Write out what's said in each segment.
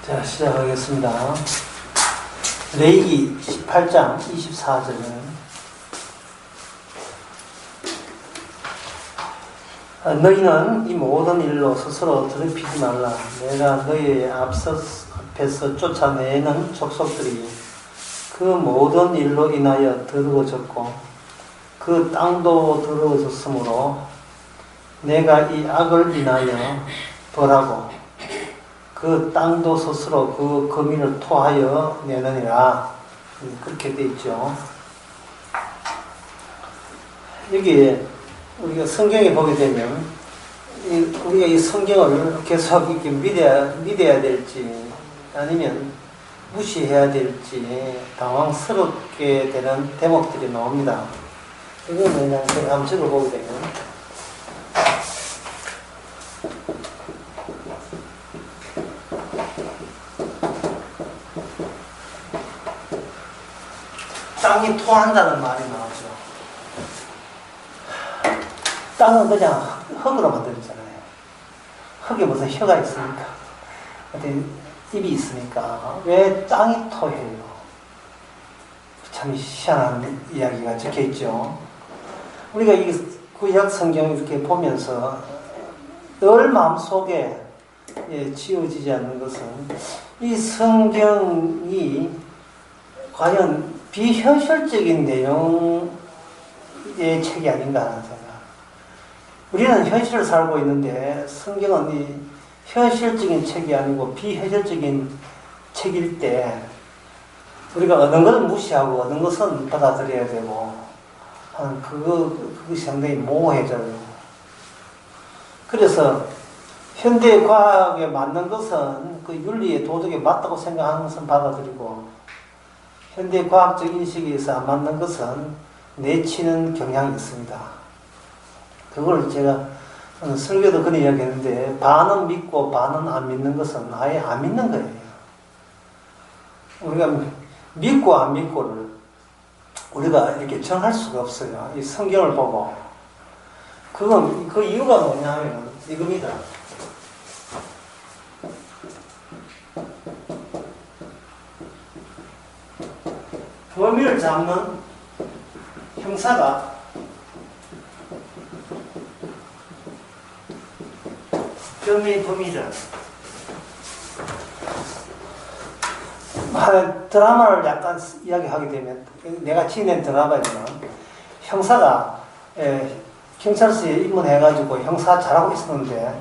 자, 시작하겠습니다. 레위기 18장 24절은 너희는 이 모든 일로 스스로 더럽히지 말라. 내가 너희 앞에서 쫓아내는 족속들이 그 모든 일로 인하여 더러워졌고 그 땅도 더러워졌으므로 내가 이 악을 인하여 벌하고 그 땅도 스스로 그 거민을 토하여 내느니라. 그렇게 돼 있죠. 여기 우리가 성경에 보게 되면 우리가 이 성경을 계속 이렇게 믿어야 될지 아니면 무시해야 될지 당황스럽게 되는 대목들이 나옵니다. 이거는 그냥 제가 한번 적어보게 되면 땅이 토한다는 말이 나오죠. 땅은 그냥 흙으로 만들었잖아요. 흙에 무슨 혀가 있습니까? 어디 입이 있으니까 왜 땅이 토해요? 참 희한한 이야기가 적혀있죠. 우리가 이 구약 성경 이렇게 보면서 늘 마음속에 지워지지 않는 것은 이 성경이 과연 비현실적인 내용의 책이 아닌가 하는 생각. 우리는 현실을 살고 있는데 성경은 이 현실적인 책이 아니고 비현실적인 책일 때 우리가 어느 것은 무시하고 어느 것은 받아들여야 되고 그것이 상당히 모호해져요. 그래서 현대 과학에 맞는 것은 그 윤리의 도덕에 맞다고 생각하는 것은 받아들이고 현대 과학적 인식에서 안 맞는 것은 내치는 경향이 있습니다. 그걸 제가 설교도 그런 이야기 했는데 반은 믿고 반은 안 믿는 것은 아예 안 믿는 거예요. 우리가 믿고 안 믿고를 우리가 이렇게 정할 수가 없어요. 이 성경을 보고. 그 이유가 뭐냐면 이겁니다. 범인을 잡는 형사가 범인이다. 드라마를 약간 이야기하게 되면 내가 지낸 드라마에는 형사가 경찰서에 입문해가지고 형사 잘하고 있었는데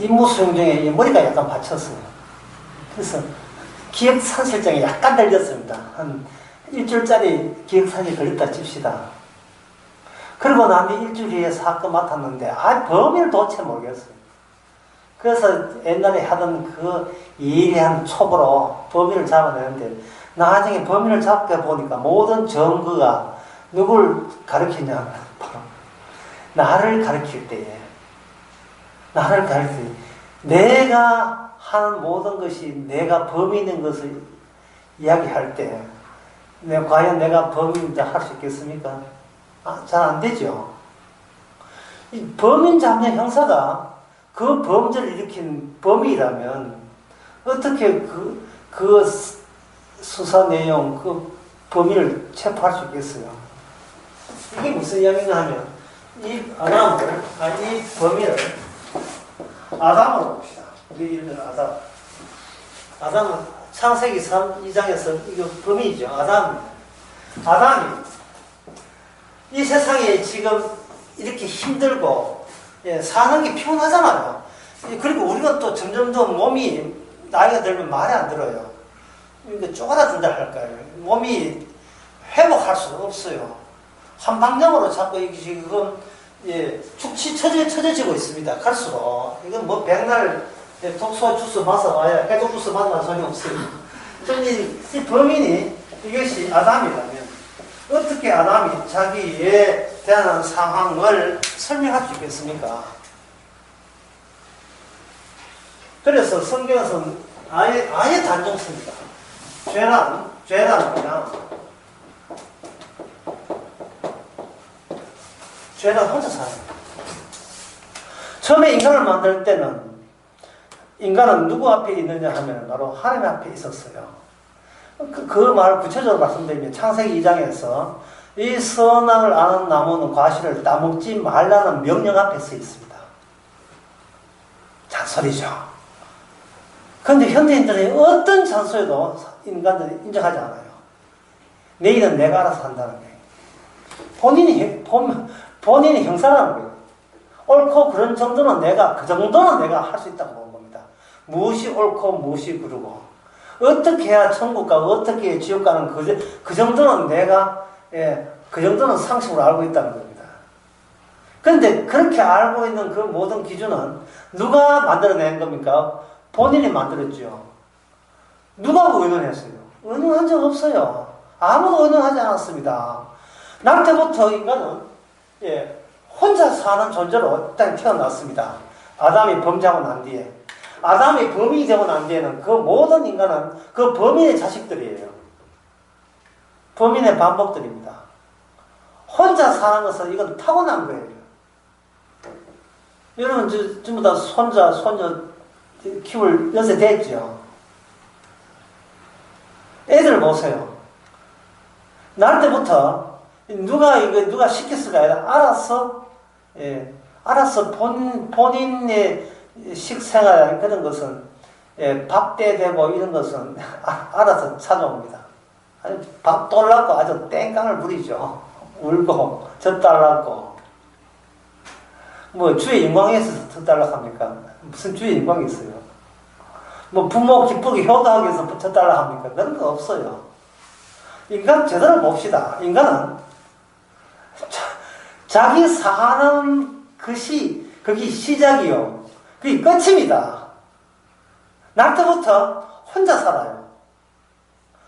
임무 수행 중에 머리가 약간 받쳤어요. 그래서 기억산실증이 약간 들렸습니다. 한 일주일짜리 기억산이 걸렸다 칩시다. 그러고 난 뒤 일주일 후에 사건 맡았는데 범인을 도대체 모르겠어요. 그래서 옛날에 하던 그 예리한 촉으로 범인을 잡아내는데 나중에 범인을 잡게 보니까 모든 증거가 누굴 가르치냐면 바로 나를 가르칠 때에 내가 하는 모든 것이 내가 범인인 것을 이야기할 때 과연 내가 범인이다 할 수 있겠습니까? 잘 안 되죠. 이 범인 잡는 형사가 그 범죄를 일으킨 범인이라면 어떻게 그 수사 내용, 그 범인을 체포할 수 있겠어요? 이게 무슨 이야기인가 하면 이 범인을 아담으로 봅시다. 우리 이름은 아담은 창세기 2장에서 이거 범인이죠. 아담이 이 세상에 지금 이렇게 힘들고 사는 게 피곤하잖아요. 그리고 우리가 또 점점 더 몸이 나이가 들면 말이 안 들어요. 그러니까 쪼그라든다 할까요? 몸이 회복할 수가 없어요. 한 방향으로 자꾸 이게 지금 축치 처져지고 있습니다. 갈수록 이건 뭐 백날 독소 주스 마셔봐야 해독 주스 마셔봐야 소용이 없어요. 이 범인이 이것이 아담이라면 어떻게 아담이 자기에 대한 상황을 설명할 수 있겠습니까? 그래서 성경에서는 아예 단정습니다. 죄란 그냥 죄는 혼자 살아요. 처음에 인간을 만들 때는 인간은 누구 앞에 있느냐 하면 바로 하나님 앞에 있었어요. 그 말을 구체적으로 말씀드리면 창세기 2장에서 이 선악을 아는 나무는 과실을 따먹지 말라는 명령 앞에 서 있습니다. 잔소리죠. 그런데 현대인들은 어떤 잔소리도 인간들이 인정하지 않아요. 내일은 내가 알아서 한다는 거예요. 본인이 형사라는 거예요. 옳고 그런 정도는 그 정도는 내가 할 수 있다고 보는 겁니다. 무엇이 옳고 무엇이 그르고 어떻게 해야 천국 가고 어떻게 해야 지옥 가는 그 정도는 그 정도는 상식으로 알고 있다는 겁니다. 그런데 그렇게 알고 있는 그 모든 기준은 누가 만들어낸 겁니까? 본인이 만들었죠. 누가 의논했어요? 의논한 적 없어요. 아무도 의논하지 않았습니다. 날 때부터 인간은 혼자 사는 존재로 일단 태어났습니다. 아담이 범죄하고 난 뒤에. 아담이 범인이 되고 난 뒤에는 그 모든 인간은 그 범인의 자식들이에요. 범인의 반복들입니다. 혼자 사는 것은 이건 타고난 거예요. 여러분 전부 다 손자, 손녀 키울 연세 됐죠. 애들 보세요. 날 때부터 누가 시켰을까 아니라 알아서 본인의 식생활 그런 것은 밥때 되고 이런 것은 알아서 찾아옵니다. 밥 돌라고 아주 땡깡을 부리죠. 울고 젖달라고 뭐 주의 영광에 있어서 젖달라고 합니까? 무슨 주의 영광이 있어요? 뭐 부모 기쁘게 효도하기 위해서 젖달라고 합니까? 그런 거 없어요. 인간 제대로 봅시다. 인간은 자기 사는 그게 시작이요. 그게 끝입니다. 날 때부터 혼자 살아요.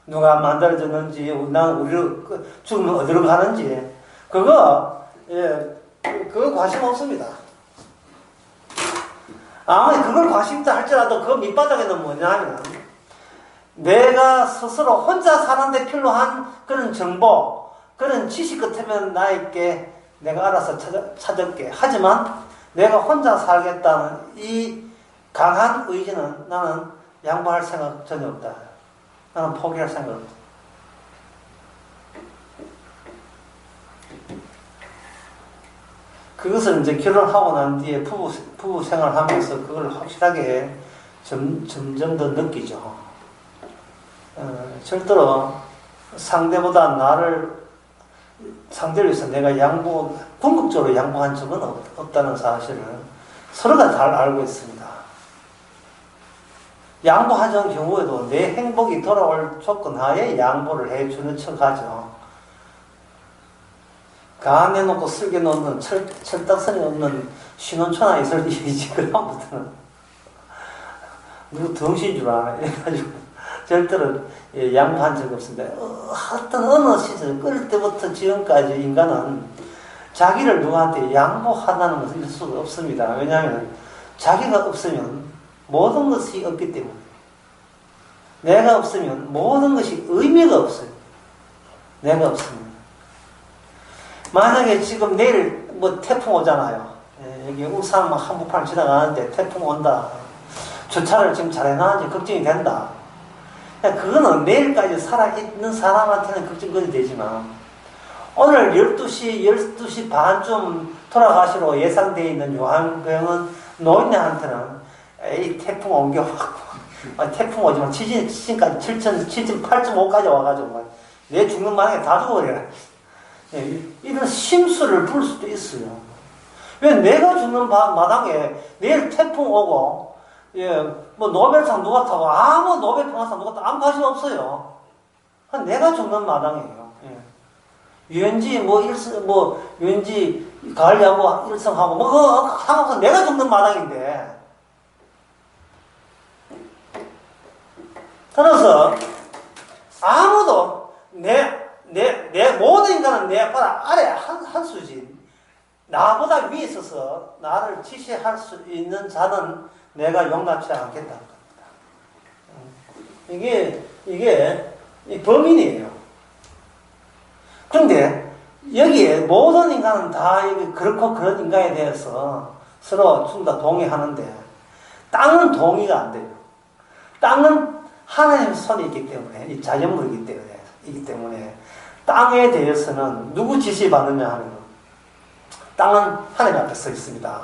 누가 만들어졌는지, 우리를 죽으면 어디로 가는지, 그거 관심 없습니다. 아무리 그걸 관심 있다 할지라도 그 밑바닥에는 뭐냐 하면, 내가 스스로 혼자 사는데 필요한 그런 정보, 그런 지식 같으면 나에게 내가 알아서 찾을게. 하지만 내가 혼자 살겠다는 이 강한 의지는 나는 양보할 생각 전혀 없다. 나는 포기할 생각 없다. 그것을 이제 결혼하고 난 뒤에 부부 생활하면서 그걸 확실하게 점점 더 느끼죠. 절대로 상대를 위해서 내가 궁극적으로 양보한 적은 없다는 사실을 서로가 잘 알고 있습니다. 양보하는 경우에도 내 행복이 돌아올 조건 하에 양보를 해주는 척 하죠. 가내놓고 쓸게 놓는 철딱선이 없는 신혼초나 있을 일이지. 그다음부터는 누구 덩신 줄 아나 이래가지고 절대로 양보한 적이 없습니다. 어떤 어느 시절 끌 때부터 지금까지 인간은 자기를 누구한테 양보하다는 것을 있을 수가 없습니다. 왜냐하면 자기가 없으면 모든 것이 없기 때문에. 내가 없으면 모든 것이 의미가 없어요. 내가 없으면. 만약에 지금 내일 태풍 오잖아요. 여기 울산 한복판 지나가는데 태풍 온다. 주차를 지금 잘 해놨는지 걱정이 된다. 그거는 내일까지 살아있는 사람한테는 걱정이 되지만 오늘 12시 반쯤 돌아가시로 예상되어 있는 요한병은 노인네한테는 이 태풍 옮겨갖고 태풍 오지만 7진까지 7진 8.5까지 와가지고 내 죽는 마당에 다 죽어버려라. 이런 심수를 불 수도 있어요. 왜 내가 죽는 마당에 내일 태풍 오고 노벨상 누가 타고 아무 노벨 평화상 누가 타고 아무 관심 없어요. 내가 죽는 마당이에요. 유엔지 유엔지 가을 야구 일성하고 그거 상관없어. 내가 죽는 마당인데. 따라서 아무도 내 모든 인간은 내 아래 한 수지. 나보다 위에 있어서 나를 지시할 수 있는 자는 내가 용납치 않겠다는 겁니다. 이게 범인이에요. 그런데 여기에 모든 인간은 다 그렇고 그런 인간에 대해서 서로 좀 다 동의하는데 땅은 동의가 안 돼요. 땅은 하나님의 손이 있기 때문에, 이 자연물이기 때문에 땅에 대해서는 누구 지시받느냐 하면 땅은 하나님 앞에 서 있습니다.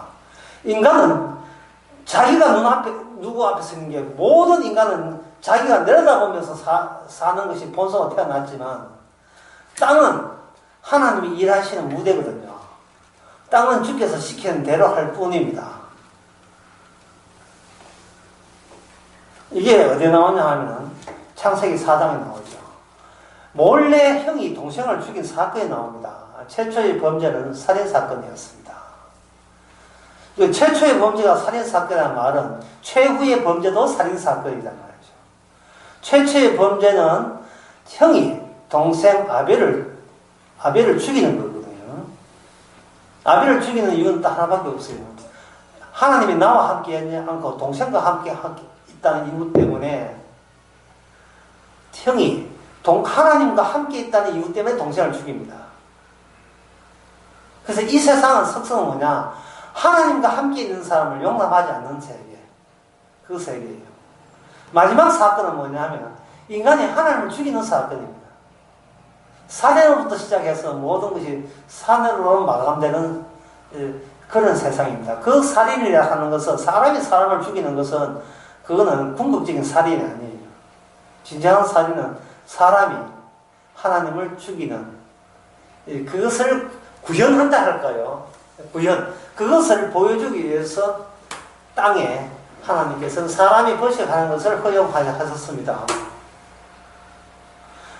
인간은 자기가 눈앞에, 누구 앞에 서 있는 게, 모든 인간은 자기가 내려다보면서 사는 것이 본성으로 태어났지만, 땅은 하나님이 일하시는 무대거든요. 땅은 주께서 시키는 대로 할 뿐입니다. 이게 어디에 나오냐 하면 창세기 4장에 나오죠. 몰래 형이 동생을 죽인 사건이 나옵니다. 최초의 범죄는 살인사건이었습니다. 최초의 범죄가 살인사건이라는 말은 최후의 범죄도 살인사건이란 말이죠. 최초의 범죄는 형이 동생 아벨을 죽이는 거거든요. 아벨을 죽이는 이유는 딱 하나밖에 없어요. 하나님이 나와 함께 하지 않고 동생과 함께 있다는 이유 때문에, 형이 하나님과 함께 있다는 이유 때문에 동생을 죽입니다. 그래서 이 세상은 특성은 뭐냐? 하나님과 함께 있는 사람을 용납하지 않는 세계. 그 세계예요. 마지막 사건은 뭐냐면 인간이 하나님을 죽이는 사건입니다. 살인으로부터 시작해서 모든 것이 산으로 마감되는 그런 세상입니다. 그 살인이라 하는 것은, 사람이 사람을 죽이는 것은 그거는 궁극적인 살인이 아니에요. 진정한 살인은 사람이 하나님을 죽이는, 그것을 구현한다 할까요? 그것을 보여주기 위해서 땅에 하나님께서는 사람이 번식하는 것을 허용하셨습니다.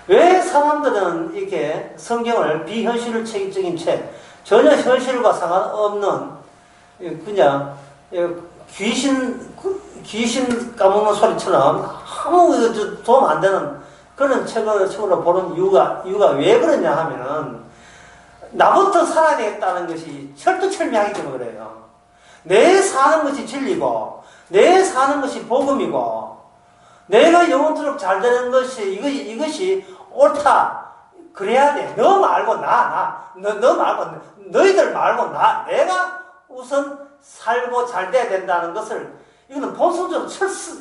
왜 사람들은 이렇게 성경을 비현실적인 책, 전혀 현실과 상관없는 그냥 귀신 까먹는 소리처럼 아무 도움 안 되는 그런 책으로 보는 이유가 왜 그러냐 하면은, 나부터 살아야 되겠다는 것이 철두철미하기 때문에 그래요. 내 사는 것이 진리고, 내 사는 것이 복음이고, 내가 영원토록 잘 되는 것이, 이것이 옳다. 그래야 돼. 너 말고 너 말고, 너희들 말고 내가 우선 살고 잘 돼야 된다는 것을, 이거는 본성적으로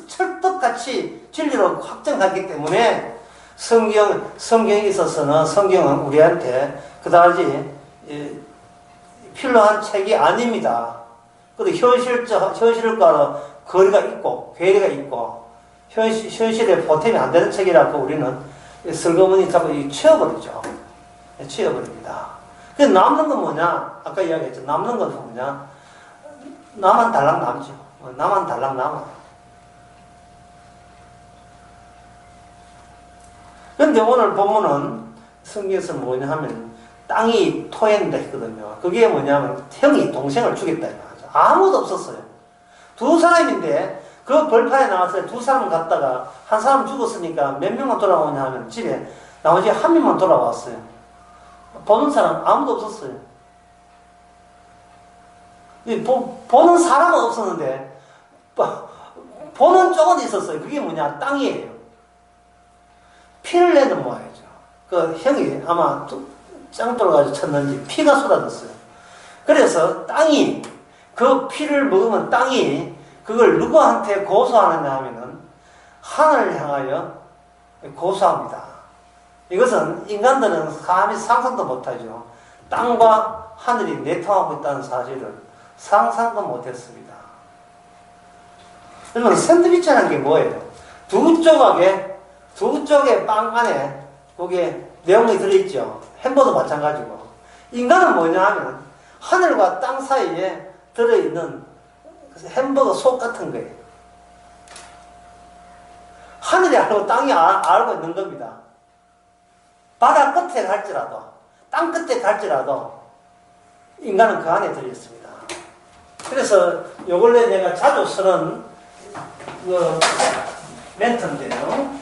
철떡같이 진리로 확정하기 때문에, 성경에 있어서는, 성경은 우리한테 그다지 필요한 책이 아닙니다. 그리고 현실과 거리가 있고, 괴리가 있고, 현실에 보탬이 안 되는 책이라고 우리는 슬그머니 자꾸 치워버리죠. 치워버립니다. 그래서 남는 건 뭐냐? 아까 이야기했죠. 남는 건 뭐냐? 나만 달랑 남죠. 나만 달랑 남아요. 그런데 오늘 본문은 성경에서 뭐냐 하면 땅이 토해낸다 했거든요. 그게 뭐냐면 형이 동생을 죽였다 이거죠. 아무도 없었어요. 두 사람인데 그 벌판에 나왔어요. 두 사람 갔다가 한 사람 죽었으니까 몇 명만 돌아오냐 하면 집에 나머지 한 명만 돌아왔어요. 보는 사람 아무도 없었어요. 보는 사람은 없었는데 보는 쪽은 있었어요. 그게 뭐냐? 땅이에요. 피를 내는 모양이죠. 그 형이 아마 짱돌 가지고 쳤는지 피가 쏟아졌어요. 그래서 땅이, 그 피를 먹으면 땅이 그걸 누구한테 고소하느냐 하면은 하늘을 향하여 고소합니다. 이것은 인간들은 감히 상상도 못하죠. 땅과 하늘이 내통하고 있다는 사실을 상상도 못했습니다. 여러분, 샌드위치라는 게 뭐예요? 두 쪽의 빵 안에 거기에 내용이 들어있죠. 햄버거 마찬가지고. 인간은 뭐냐 하면 하늘과 땅 사이에 들어있는 햄버거 속 같은 거예요. 하늘이 알고 땅이 알고 있는 겁니다. 바다 끝에 갈지라도, 땅 끝에 갈지라도 인간은 그 안에 들어있습니다. 그래서 요 근래 내가 자주 쓰는 멘트인데요.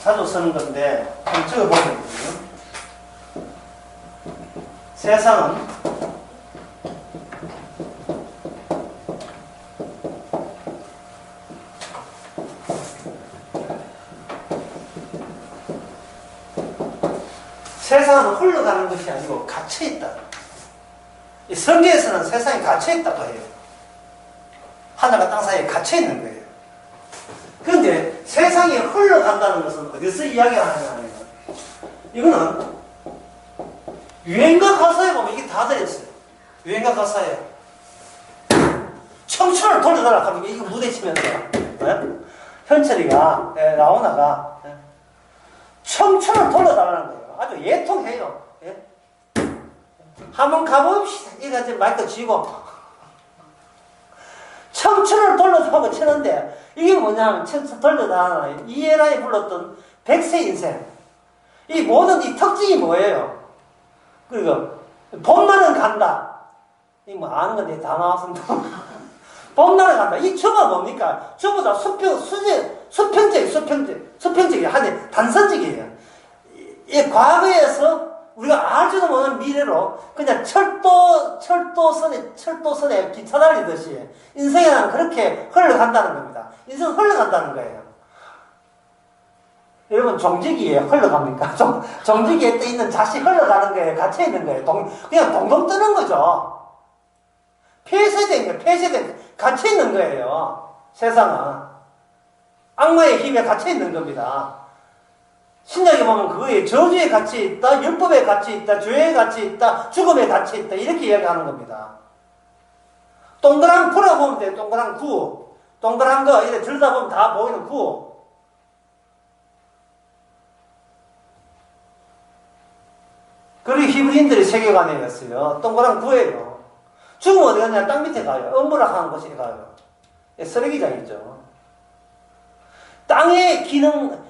자주 쓰는 건데 한번 적어보면 세상은 흘러가는 것이 아니고 갇혀있다. 이 성경에서는 세상에 갇혀있다고 해요. 하늘과 땅 사이에 갇혀 있는 거예요. 그런데 세상이 흘러간다는 것은 어디서 이야기하느냐. 이거는 유행가 가사에 보면 이게 다 들어있어요. 유행가 가사에 청춘을 돌려달라 하면 이거 무대 치면서 현철이가 라오나가 청춘을 돌려달라는 거예요. 아주 예통해요. 한번 가봅시다. 이래 마이크 쥐고 청춘을 돌려달라고 치는데 이게 뭐냐면 청춘 돌려달라. 이에라이 불렀던 백세 인생. 이 모든 이 특징이 뭐예요? 그리고 봄날은 간다. 이 뭐 아는 건데 다 나왔습니다. 봄날은 간다. 이 주가 뭡니까? 전부 다 수평적이 하지 단선적이에요. 이 과거에서 우리가 아주 먼 미래로 그냥 철도선에 기차 달리듯이 인생은 그렇게 흘러간다는 겁니다. 인생은 흘러간다는 거예요. 여러분, 종지기에 흘러갑니까? 종지기에 떠 있는 잣이 흘러가는 거예요? 갇혀 있는 거예요? 그냥 동동 뜨는 거죠. 폐쇄된, 갇혀 있는 거예요. 세상은. 악마의 힘에 갇혀 있는 겁니다. 신약에 보면 그거에 저주에 갇혀 있다, 율법에 갇혀 있다, 죄에 갇혀 있다, 죽음에 갇혀 있다, 이렇게 이야기하는 겁니다. 동그란 풀어보면 돼요. 동그란 구. 동그란 거, 이렇게 들다 보면 다 보이는 구. 그리고 히브리인들의 세계관이었어요. 동그란 구예요. 죽으면 어디 가냐? 땅 밑에 가요. 엄브락하는 곳에 가요. 쓰레기장이죠. 땅의 기능은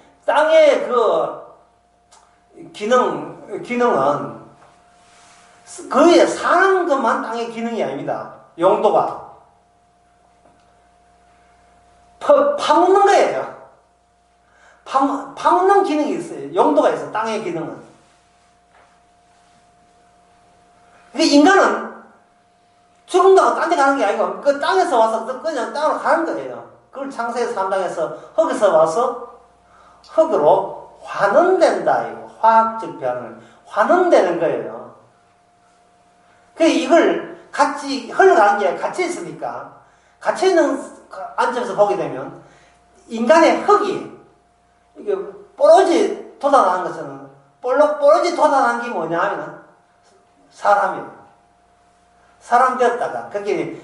거의 사는 것만 땅의 기능이 아닙니다. 용도가. 파묻는 거예요. 파묻는 기능이 있어요. 용도가 있어요. 땅의 기능은. 인간은 죽음다고 딴 데 가는 게 아니고 그 땅에서 와서 그냥 땅으로 가는 거예요. 그걸 창세기 3장에서 흙에서 와서 흙으로 환원된다. 이거 화학적 변을 환원되는 거예요. 이걸 같이 흘러가는 게 갇혀 있으니까 갇혀 있는 관점에서 보게 되면 인간의 흙이 이게 뽀로지 돋아나는 것은 뽀로지 돋아나는 게 뭐냐 하면 사람이에요. 사람 되었다가 그게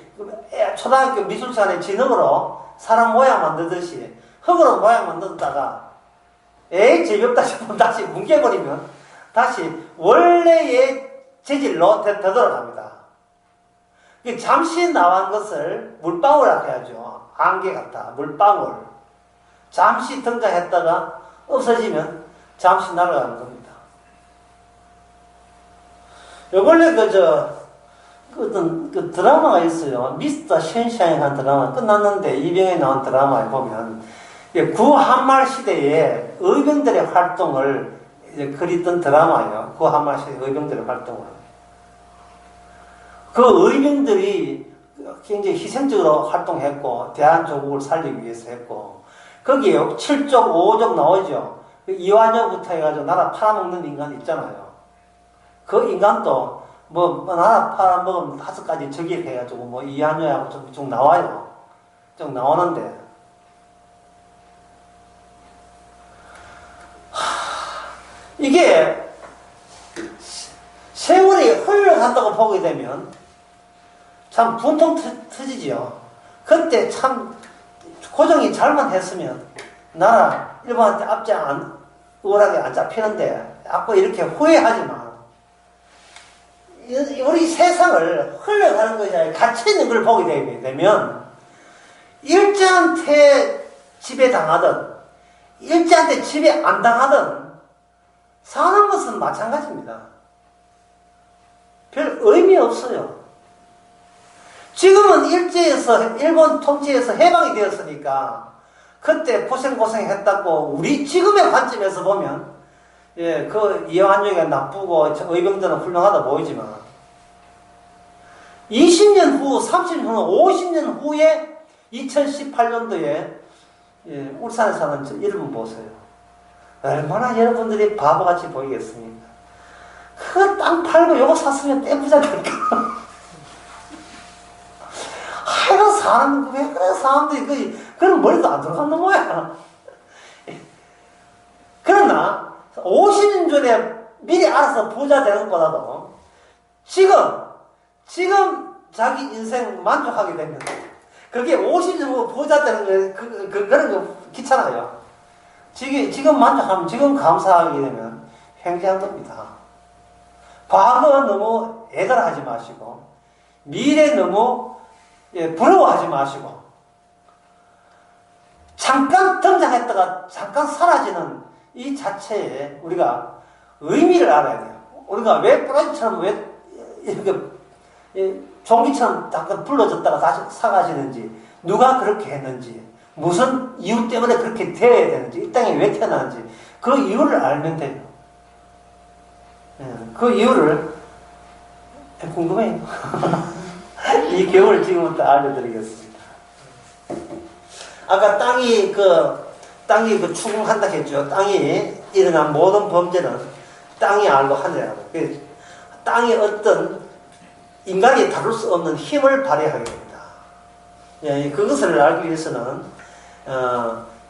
초등학교 미술사의 진흙으로 사람 모양 만들듯이 흙으로 모양 만들었다가 재미없다 싶으면 다시 뭉개버리면 다시 원래의 재질로 되돌아갑니다. 잠시 나온 것을 물방울이라고 해야죠. 안개 같아. 물방울. 잠시 등장했다가 없어지면 잠시 날아가는 겁니다. 요 근래 그 드라마가 있어요. 미스터 션샤인이라는 드라마 끝났는데 이병에 나온 드라마에 보면 구한말 시대에 의병들의 활동을 이제 그리던 드라마예요. 구한말 시대 의병들의 활동을. 그 의병들이 굉장히 희생적으로 활동했고 대한조국을 살리기 위해서 했고 거기에 7족 5족 나오죠. 이완여부터 해가지고 나라 팔아먹는 인간 있잖아요. 그 인간도 나라 팔아먹으면 5가지 저기 해가지고 이완여하고 쭉 나와요. 쭉 나오는데 이게 세월이 흘러간다고 보게 되면 참 분통 터지지요. 그때 참 고정이 잘못했으면 나라 일본한테 앞장 우월하게 안 잡히는데 자꾸 이렇게 후회하지만 우리 세상을 흘러가는 것이 아니라 갇혀있는 걸 보게 되면 일제한테 지배당하든 일제한테 지배 안 당하든 사는 것은 마찬가지입니다. 별 의미 없어요. 지금은 일본 통치에서 해방이 되었으니까 그때 고생했다고 우리 지금의 관점에서 보면 그 이완용이 나쁘고 의병들은 훌륭하다 보이지만 20년 후, 30년 후, 50년 후에 2018년도에 울산에 사는 이름은 보세요. 얼마나 여러분들이 바보같이 보이겠습니까? 그 땅 팔고 요거 샀으면 떼부자 될까? 하여간 사람, 왜 그래, 사람들이, 그런 머리도 안 들어간다, 뭐야. 그러나, 50년 전에 미리 알아서 부자 되는 것보다도, 지금 자기 인생 만족하게 되면, 그게 50년 후 부자 되는 거, 그런 거 귀찮아요. 지금 만족하면, 지금 감사하게 되면, 횡재한 겁니다. 과거 너무 애달하지 마시고, 미래 너무 부러워하지 마시고, 잠깐 등장했다가 잠깐 사라지는 이 자체에 우리가 의미를 알아야 돼요. 우리가 왜 프라이처럼 왜 이렇게 종기처럼 잠깐 불러졌다가 다시 사라지는지, 누가 그렇게 했는지, 무슨 이유 때문에 그렇게 되어야 되는지, 이 땅에 왜 태어났는지, 그 이유를 알면 돼요. 그 이유를 궁금해요. 이 교훈을 지금부터 알려드리겠습니다. 아까 땅이 추궁한다 했죠. 땅이 일어난 모든 범죄는 땅이 알고 하느라고. 땅이 어떤 인간이 다룰 수 없는 힘을 발휘하게 됩니다. 그것을 알기 위해서는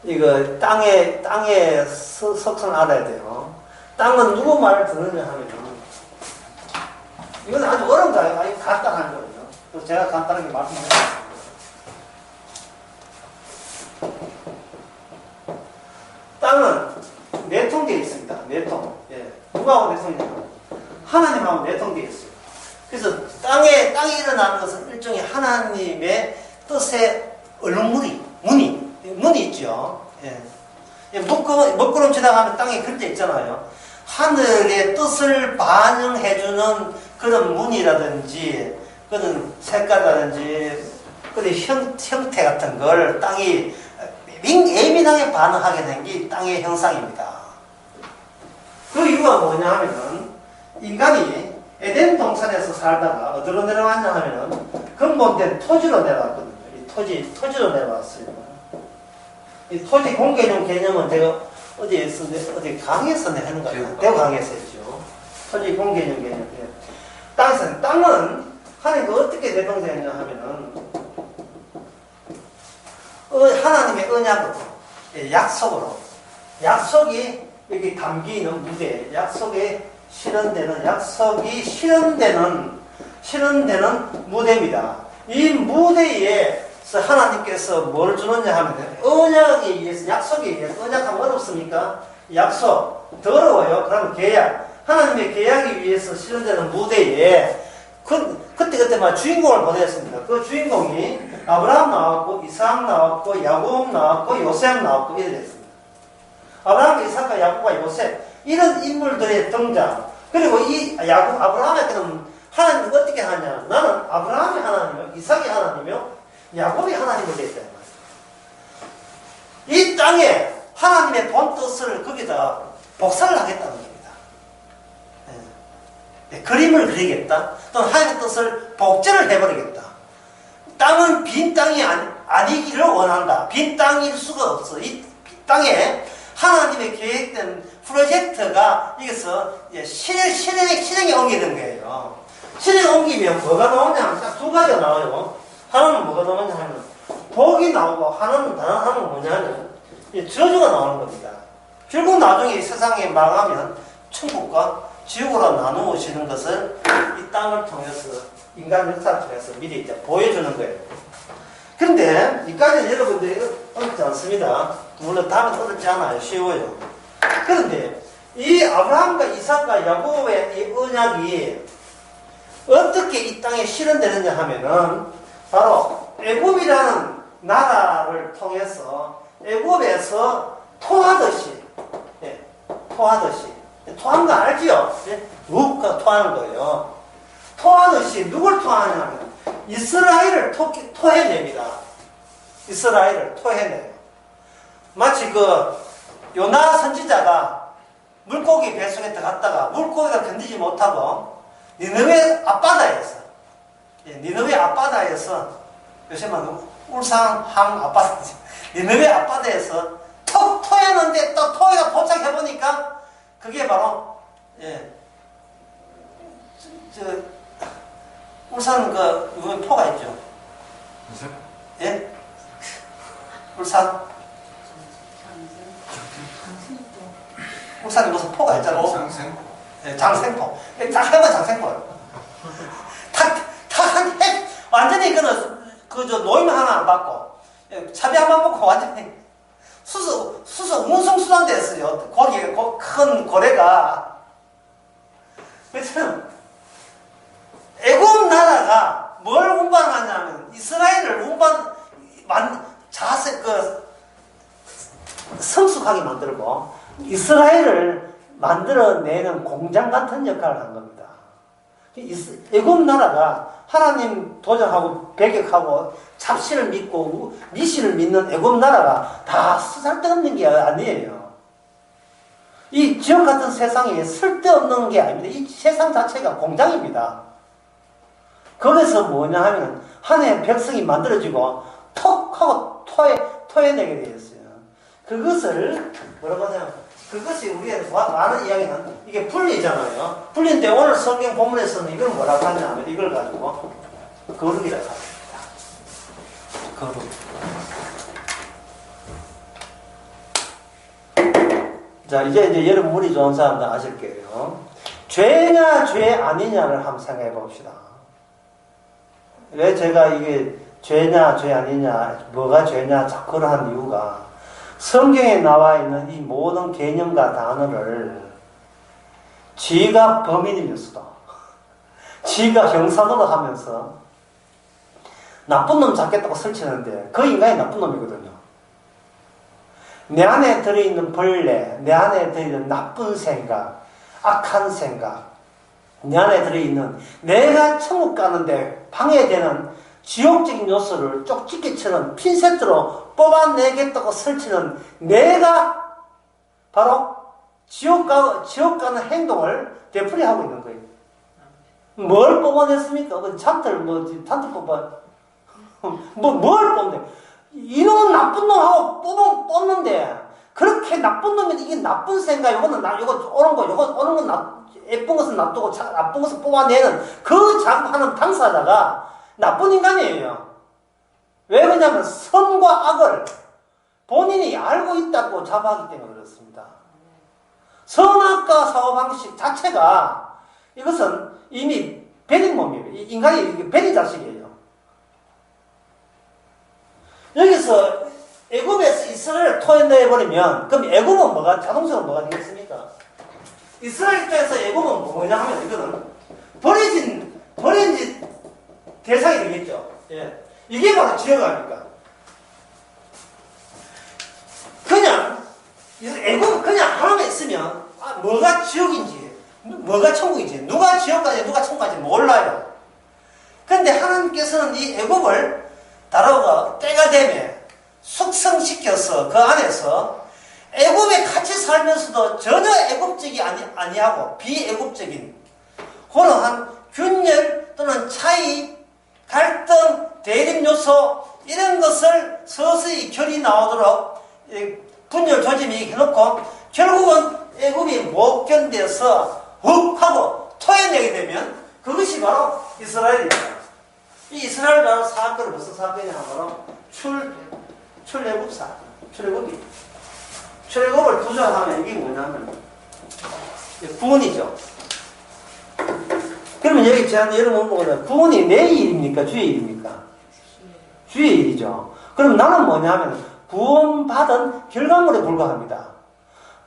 이거 땅의 속성을 알아야 돼요. 땅은 누구 말을 듣느냐 하면, 이건 아주 어려운 거예요. 아주 간단한 거예요. 그래서 제가 간단하게 말씀드리겠습니다. 땅은 내통되어 있습니다. 내통. 누구하고 내통이냐면 하나님하고 내통되어 있어요. 그래서 땅이 일어나는 것은 일종의 하나님의 뜻의 문이 있죠. 먹구름치다 하면 땅에 그려져 있잖아요. 하늘의 뜻을 반영해주는 그런 문이라든지, 그런 색깔이라든지, 그런 형태 같은 걸 땅이 예민하게 반응하게 된 게 땅의 형상입니다. 그 이유가 뭐냐 하면은, 인간이 에덴 동산에서 살다가 어디로 내려왔냐 하면은, 근본된 토지로 내려왔거든요. 이 토지로 내려왔어요. 이 토지 공개념 개념은 제가 어디 강의에서 하는 거 같아요. 대구 강의에서 했죠. 토지 공개념 개념. 땅은 하나님과 어떻게 대동되었냐 하면은, 하나님의 언약으로, 약속으로, 약속이 여기 담기는 무대, 약속이 실현되는 무대입니다. 이 무대에서 하나님께서 뭘 주느냐 하면, 언약에 의해서, 약속에 의해서, 언약하면 어렵습니까? 약속, 더러워요. 그러면 계약, 하나님의 계약에 위해서 실현되는 무대에 그때 주인공을 보냈습니다. 그 주인공이 아브라함 나왔고, 이삭 나왔고, 야곱 나왔고, 요셉 나왔고, 이래 됐습니다. 아브라함, 이삭과 야곱과 요셉, 이런 인물들의 등장. 그리고 이 아브라함에게는 하나님은 어떻게 하냐? 나는 아브라함이 하나님이요, 이삭이 하나님이요, 야곱이 하나님을 됐다. 이 땅에 하나님의 본 뜻을 거기다 복사를 하겠다는 겁니다. 그림을 그리겠다. 또는 하나님의 뜻을 복제를 해버리겠다. 땅은 빈 땅이 아니기를 원한다. 빈 땅일 수가 없어. 이 땅에 하나님의 계획된 프로젝트가 여기서 실행에 옮기는 거예요. 실행에 옮기면 뭐가 나오냐 하면 딱 두 가지가 나와요. 하나는 뭐가 나오냐 하면 복이 나오고, 하나는 뭐냐면 저주가 나오는 겁니다. 결국 나중에 이 세상에 망하면 천국과 지옥으로 나누어지는 것을 이 땅을 통해서, 인간 역사를 통해서 미리 이제 보여주는 거예요. 그런데 이까지는 여러분들이 어렵지 않습니다. 물론 답은 어렵지 않아요. 쉬워요. 그런데 이 아브라함과 이삭과 야곱의 이 언약이 어떻게 이 땅에 실현되느냐 하면은, 바로 애굽이라는 나라를 통해서 애굽에서 토하듯이, 토한 거 알지요? 누가 토하는 거예요. 토하듯이 누굴 토하냐면 이스라엘을 토해냅니다. 이스라엘을 토해내요. 마치 요나 선지자가 물고기 뱃속에 들어갔다가 물고기가 견디지 못하고 니느웨 앞바다에서 요새만 울산항 앞바다지, 니느웨 앞바다에서 턱 토했는데 또 토해가 도착해보니까 그게 바로 울산 포가 있죠. 예? 울산? 울산에 무슨 포가 있잖아요. 장생포. 네, 장생포. 하면 장생포예요. 완전히 이거는 그저 노임 하나 안 받고 차비 한 번 먹고 완전히 수소 운송수단 됐어요. 거기 큰 고래가. 그래서 애굽 나라가 뭘 운반하냐면 이스라엘을 성숙하게 만들고 이스라엘을 만들어내는 공장 같은 역할을 한 겁니다. 애굽 나라가 하나님 도전하고 배격하고 잡신을 믿고 미신을 믿는 애굽 나라가 다 쓸데없는 게 아니에요. 이 지역 같은 세상에 쓸데없는 게 아닙니다. 이 세상 자체가 공장입니다. 거기서 뭐냐 하면 하나의 백성이 만들어지고 톡 하고 토해내게 되었어요. 그것을 뭐라고 하냐면 그것이 우리의 많은 이야기는 이게 분리잖아요. 분리인데 오늘 성경 본문에서는 이걸 뭐라고 하냐면 이걸 가지고 거룩이라고 합니다. 거룩. 자, 이제 여러분 물이 좋은 사람들 아실 거예요. 죄냐 죄 아니냐를 한번 생각해 봅시다. 왜 제가 이게 죄냐 죄 아니냐 뭐가 죄냐 자꾸 한 이유가 성경에 나와 있는 이 모든 개념과 단어를 지가 범인이면서도 지가 형사노릇 하면서 나쁜 놈 잡겠다고 설치하는데 그 인간이 나쁜 놈이거든요. 내 안에 들어있는 벌레, 내 안에 들어있는 나쁜 생각, 악한 생각, 내 안에 들어있는 내가 천국 가는데 방해되는 지옥적인 요소를 쪽집게처럼 핀셋으로 뽑아내겠다고 설치는 내가 바로 지옥 가는 행동을 되풀이하고 있는 거예요. 뭘 뽑아냈습니까? 잔들 뽑아. 뭘 뽑네? 이놈은 나쁜 놈하고 뽑는데, 그렇게 나쁜 놈이 이게 나쁜 생각, 요거 옳은 거, 요거 옳은 건 예쁜 것은 놔두고 나쁜 것을 뽑아내는 그 작업하는 당사자가 나쁜 인간이에요. 왜 그러냐면 선과 악을 본인이 알고 있다고 자부하기 때문에 그렇습니다. 선악과 사고방식 자체가 이것은 이미 베린 몸이에요. 인간이 베린 자식이에요. 여기서 애굽에서 이스라엘을 토해내버리면 그럼 애굽은 뭐가 자동적으로 뭐가 되겠습니까? 이스라엘 입장에서 애굽은 뭐냐 하면 이거는 버려진 대상이 되겠죠. 예. 이게 바로 지역 아닙니까? 그냥 애굽 그냥 하나만 있으면 뭐가 지역인지 뭐가 천국인지 누가 지역까지 누가 천국까지 몰라요. 그런데 하나님께서는 이 애굽을 다루고 때가 되면 숙성시켜서 그 안에서 애굽에 같이 살면서도 전혀 애굽적이 아니하고 비애굽적인 그러한 균열 또는 차이, 갈등, 대립 요소 이런 것을 서서히 결이 나오도록 분열 조짐이 해놓고 결국은 애굽이 못 견뎌서 훅 하고 토해내게 되면 그것이 바로 이스라엘입니다. 이 이스라엘 나라 사건은 무슨 사건이냐 하면 출애굽 사건. 출애굽을 부정하면 이게 뭐냐면 구원이죠. 그러면 여기 제가 여러분 보면 구원이 내 일입니까? 주의 일입니까? 주의 일이죠. 그럼 나는 뭐냐면 구원받은 결과물에 불과합니다.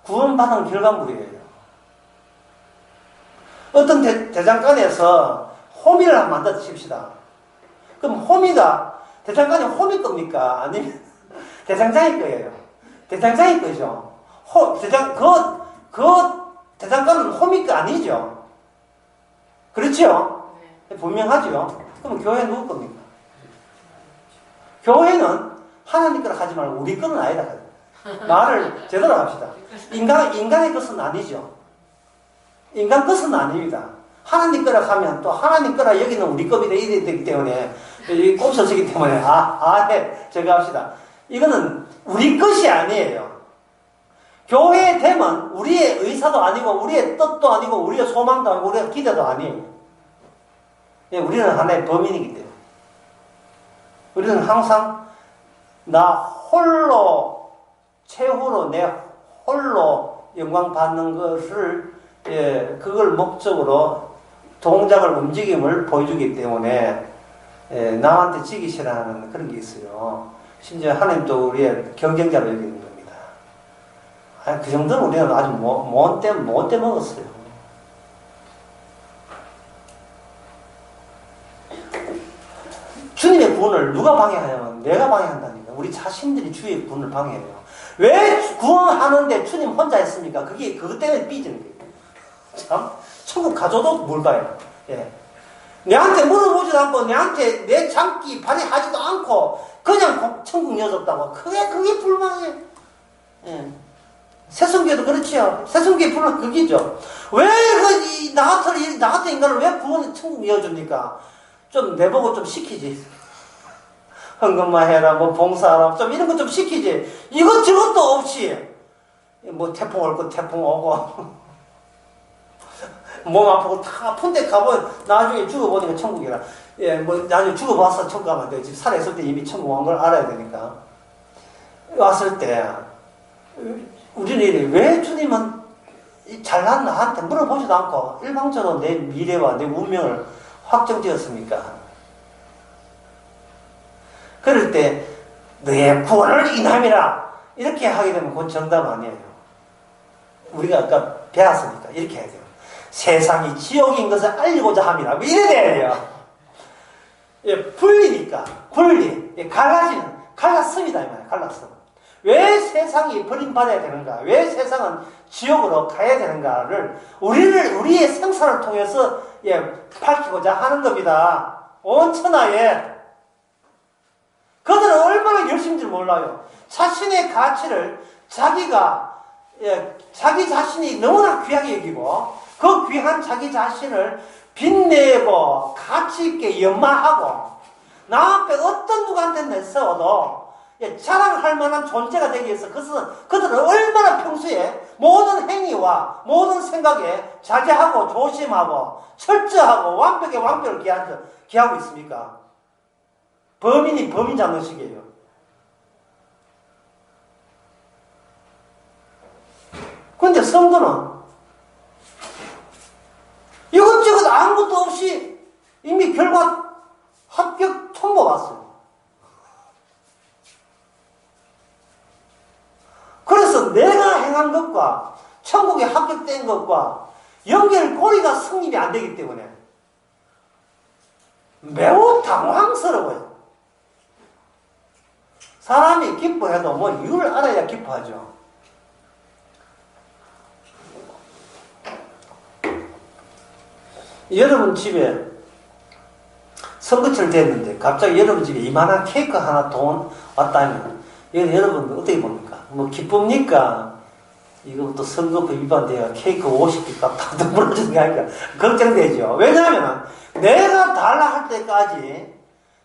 구원받은 결과물이에요. 어떤 대장간에서 호미를 한번 만들어 칩시다. 그럼 호미가 대장간이 호미 겁니까? 아니면 대장장이 거예요? 대장장이 거죠. 대장간은 호미 거 아니죠? 그렇죠? 네. 분명하죠? 그럼 교회 누구 겁니까? 교회는 하나님 거라 하지 말고 우리 거는 아니다. 말을 제대로 합시다. 인간의 것은 아니죠. 인간 것은 아닙니다. 하나님 거라 하면 또 하나님 거라 여기는 우리 겁이다 이래야 되기 때문에 꼽혀지기 때문에 제가 합시다. 이거는 우리 것이 아니에요. 교회에 되면 우리의 의사도 아니고 우리의 뜻도 아니고 우리의 소망도 아니고 우리의 기대도 아니에요. 우리는 하나의 범인이기 때문에. 우리는 항상 나 홀로, 최후로 내 홀로 영광 받는 것을, 그걸 목적으로 동작을, 움직임을 보여주기 때문에, 남한테 지기 싫어하는 그런 게 있어요. 심지어 하나님도 우리의 경쟁자로 여기는 겁니다. 그 정도는 우리는 아주 못돼 먹었어요. 주님의 구원을 누가 방해하냐면 내가 방해한다니까. 우리 자신들이 주의 구원을 방해해요. 왜 구원하는데 주님 혼자 했습니까? 그것 때문에 삐지는 거예요. 참, 천국 가져도 뭘까요? 예. 내한테 물어보지도 않고, 내한테 내 장기 발휘하지도 않고, 그냥 천국 여줬다고. 그게 불만이에요. 예. 새성교도 그렇지요. 새성교의 불만 그기죠. 왜 나 같은 인간을 왜 구원의 천국 이어줍니까? 좀 내보고 좀 시키지. 헌금만 해라, 뭐 봉사하라, 좀 이런 거 좀 시키지. 이것저것도 없이, 뭐 태풍 올 거 태풍 오고, 몸 아프고 다 아픈데 가보면 나중에 죽어보니까 천국이라. 예, 뭐 나중에 죽어봐서 천국 가면 안 돼. 지금 살아있을 때 이미 천국 온 걸 알아야 되니까. 왔을 때, 우리는 왜 주님은 잘난 나한테 물어보지도 않고 일방적으로 내 미래와 내 운명을 확정지었습니까? 그럴 때 너의 구원을 인함이라 이렇게 하게 되면 그건 정답 아니에요. 우리가 아까 배웠으니까 이렇게 해야 돼요. 세상이 지옥인 것을 알리고자 함이라. 뭐 이래야 돼요. 예, 분리니까 분리. 예, 갈랐습니다. 이 말이에요. 갈랐어. 왜 세상이 버림받아야 되는가? 왜 세상은 지옥으로 가야 되는가를 우리의 생사를 통해서 밝히고자 하는 겁니다. 온 천하에. 그들은 얼마나 열심인지 몰라요. 자신의 가치를 자기 자신이 너무나 귀하게 여기고 그 귀한 자기 자신을 빛내고 가치 있게 연마하고 나 앞에 어떤 누구한테 내세워도 자랑할 만한 존재가 되기 위해서 그들은 얼마나 평소에 모든 행위와 모든 생각에 자제하고 조심하고 철저하고 완벽을 기하고 있습니까? 범인이 범인 잡는 식이에요. 그런데 성도는 이것저것 아무것도 없이 이미 결과 합격 통보 왔어요. 그래서 내가 행한 것과 천국에 합격된 것과 연결고리가 성립이 안 되기 때문에 매우 당황스러워요. 사람이 기뻐해도 뭐 이유를 알아야 기뻐하죠. 여러분 집에 선거철 됐는데 갑자기 여러분 집에 이만한 케이크 하나 돈 왔다면 여러분 어떻게 봅니까? 뭐 기쁩니까? 이것도 선거법 위반돼야 케이크 50개 값 다 물어주는 게 아니라 걱정되죠. 왜냐하면 내가 달라 할 때까지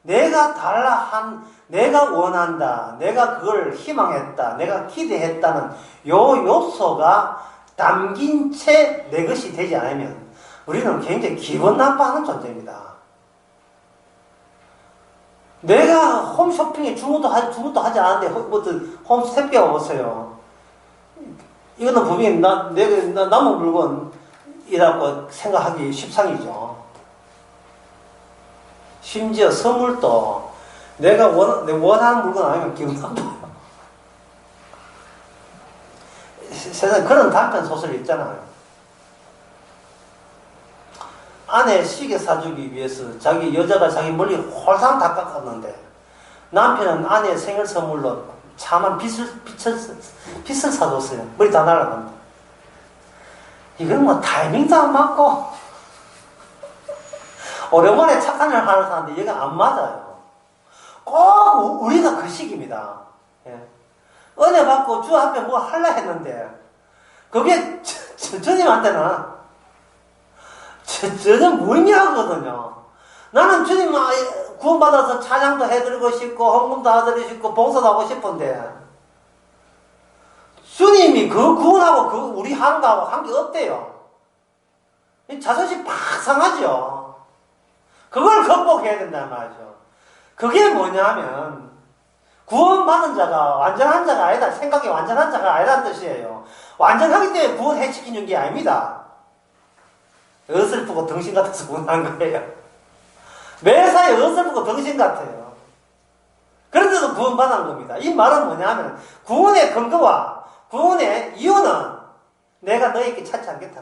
내가 원한다, 내가 그걸 희망했다, 내가 기대했다는 요 요소가 담긴 채 내 것이 되지 않으면 우리는 굉장히 기분 나빠하는 존재입니다. 내가 홈쇼핑에 주문도 하지 않았는데 홈스텝게 와보세요. 이거는 분명히 내가 남은 물건이라고 생각하기 십상이죠. 심지어 선물도 내가 원하는 물건 아니면 기분 나빠요. 세상에 그런 단편 소설이 있잖아요. 아내 시계 사주기 위해서 여자가 자기 머리 홀랑 다 깎았는데 남편은 아내의 생일 선물로 참한 빚을 사줬어요. 머리 다 날아간다. 이건 뭐 타이밍도 안 맞고 오랜만에 착한 일 하는 사람인데 얘가 안 맞아요. 꼭 우리가 그 시기입니다. 예. 은혜 받고 주 앞에 뭐 하려 했는데 그게 주님한테는 전혀 무의미하거든요. 나는 주님 구원받아서 찬양도 해드리고 싶고 헌금도 해드리고 싶고 봉사도 하고 싶은데 주님이 그 구원하고 우리 하는 거하고 한 게 없대요. 자존심 팍 상하죠. 그걸 극복해야 된다는 말이죠. 그게 뭐냐면 구원받은 자가 완전한 자가 아니다. 생각이 완전한 자가 아니라는 뜻이에요. 완전하기 때문에 구원해시키는 게 아닙니다. 어설프고 덩신 같아서 구원한 거예요. 매사에 어설프고 덩신 같아요. 그런데도 구원받은 겁니다. 이 말은 뭐냐면 구원의 근거와 구원의 이유는 내가 너에게 찾지 않겠다.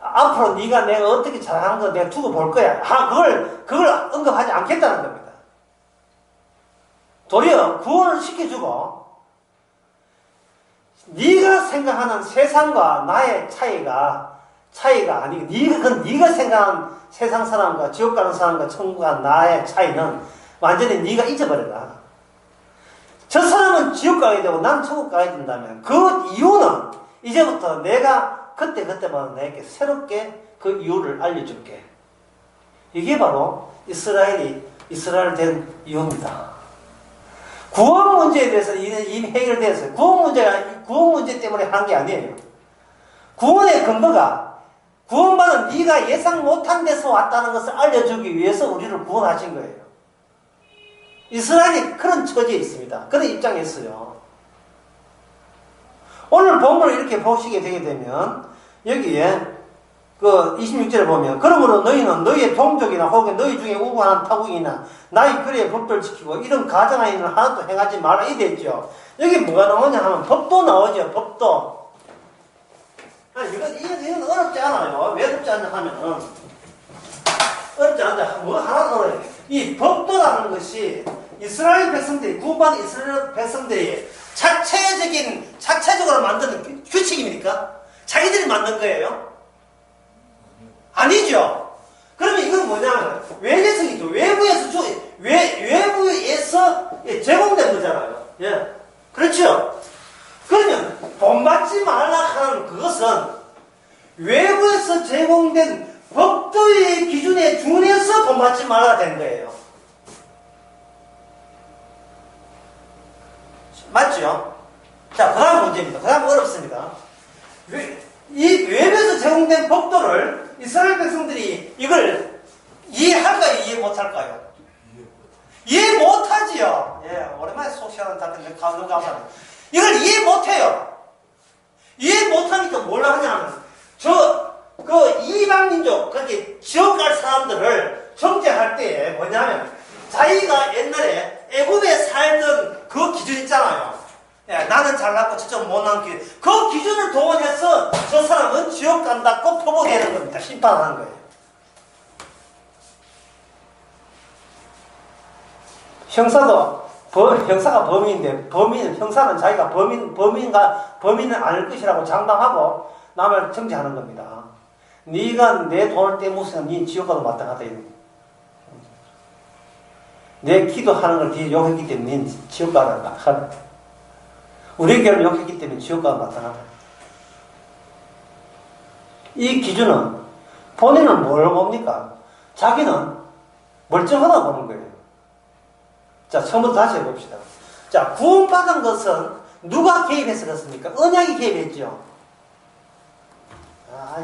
앞으로 네가 내가 어떻게 잘하는 거 내가 두고 볼 거야. 그걸 언급하지 않겠다는 겁니다. 도리어 구원을 시켜주고 네가 생각하는 세상과 나의 차이가 아니고 네가 생각하는 세상 사람과 지옥 가는 사람과 천국 가는 나의 차이는 완전히 네가 잊어버려라. 저 사람은 지옥 가야 되고 난 천국 가야 된다면 그 이유는 이제부터 내가 그때마다 내게 새롭게 그 이유를 알려줄게. 이게 바로 이스라엘 된 이유입니다. 구원 문제에 대해서 이미 해결되었어요. 구원 문제 때문에 한 게 아니에요. 구원의 근거가 구원받은 네가 예상 못한 데서 왔다는 것을 알려주기 위해서 우리를 구원하신 거예요. 이스라엘이 그런 처지에 있습니다. 그런 입장에 있어요. 오늘 본문을 이렇게 보시게 되게 되면 여기에 그 26절에 보면 그러므로 너희는 너희의 동족이나 혹은 너희 중에 우고하는 타국이나 나의 규례의 법도를 지키고 이런 가정한 일을 하나도 행하지 말라 이 되죠. 여기 뭐가 나오냐 하면 법도 나오죠. 법도. 이건 어렵지 않아요. 왜 어렵지 않냐 하면은 어렵지 않냐 뭐 하나 어려요. 이 법도라는 것이 이스라엘 백성들이 구원받은 이스라엘 백성들이 자체적으로 만드는 규칙입니까? 자기들이 만든 거예요? 아니죠. 그러면 이건 뭐냐면 외제성이죠. 외부에서 제공된 거잖아요. 예, 그렇죠. 그러면 본받지 말라 하는 그것은 외부에서 제공된 법도의 기준에 준해서 본받지 말라 된 거예요. 맞죠? 자, 그 다음 문제입니다. 그 다음 어렵습니다. 이 외부에서 제공된 법도를 이스라엘 백성들이 이걸 이해할까요? 이해 못할까요? 이해 못하지요. 예, 오랜만에 속시하는 답변인데 감사합니다. 이걸 이해 못해요. 이해 못하니까 뭘 하냐면 그 이방민족 그렇게 지옥 갈 사람들을 정죄할 때 뭐냐면 자기가 옛날에 애굽에 살던 그 기준 있잖아요. 예, 나는 잘났고 저쪽 못난 그 기준을 동원해서 저 사람은 지옥 간다고 표본하는 겁니다. 심판하는 거예요. 형사가 범인인데 형사는 자기가 범인은 아닐 것이라고 장담하고 남을 정죄하는 겁니다. 네가 내 돈을 떼먹으면 네 지옥 가도 마땅하다 이런 거예요. 내 기도하는 걸 네가 욕했기 때문에 네 지옥 가도 마땅하다. 우리 교회를 욕했기 때문에 지옥 가도 마땅하다. 이 기준은 본인은 뭘 봅니까? 자기는 멀쩡하다 보는 거예요. 자, 처음부터 다시 해봅시다. 자, 구원받은 것은 누가 개입해서 그렇습니까? 언약이 개입했죠.